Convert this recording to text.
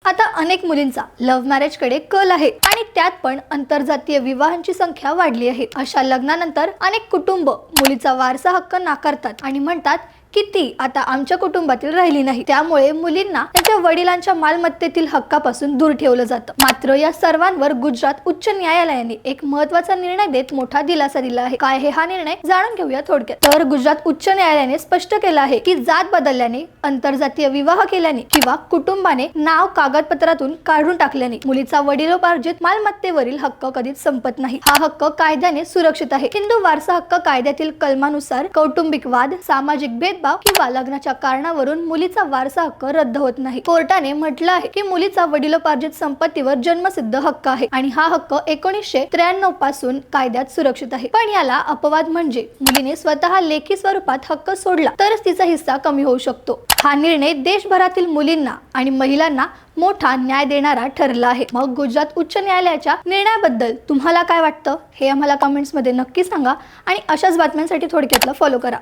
आता अनेक मुलींचा लव्ह मॅरेज कडे कल आहे आणि त्यात पण आंतरजातीय विवाहांची संख्या वाढली आहे। अशा लग्नानंतर अनेक कुटुंब मुलीचा वारसा हक्क नाकारतात आणि म्हणतात की ती आता आमच्या कुटुंबातील राहिली नाही, त्यामुळे मुलींना त्यांच्या वडिलांच्या मालमत्तेतील हक्कापासून दूर ठेवलं जातं। मात्र या सर्वांवर गुजरात उच्च न्यायालयाने एक महत्त्वाचा निर्णय देत मोठा दिलासा दिला आहे। काय आहे हा निर्णय जाणून घेऊया थोडक्यात। तर गुजरात उच्च न्यायालयाने स्पष्ट केलं आहे की जात बदलल्याने, आंतरजातीय विवाह केल्याने किंवा कुटुंबाने नाव कागदपत्रातून काढून टाकल्याने मुलीचा वडिलोपार्जित मालमत्तेवरील हक्क कधीच संपत नाही। हा हक्क कायद्याने सुरक्षित आहे। हिंदू वारसा हक्क कायद्यातील कलमानुसार कौटुंबिक वाद, सामाजिक भेदभाव किंवा लग्नाच्या कारणावरून मुलीचा वारसा हक्क रद्द होत नाही। कोर्टाने म्हटलं आहे की मुलीचा वडिलोपार्जित संपत्तीवर जन्मसिद्ध हक्क आहे आणि हा हक्क 1993 पासून कायद्यात सुरक्षित आहे। पण याला अपवाद म्हणजे मुलीने स्वतः लेखी स्वरूपात हक्क सोडला तरच तिचा हिस्सा कमी होऊ शकतो। हा निर्णय देशभरातील मुलींना आणि महिलांना मोठा न्याय देणारा ठरला आहे। मग गुजरात उच्च न्यायालयाच्या निर्णयाबद्दल तुम्हाला काय वाटतं हे आम्हाला कमेंट्स मध्ये नक्की सांगा आणि अशाच बातम्यांसाठी थोडक्यातला फॉलो करा।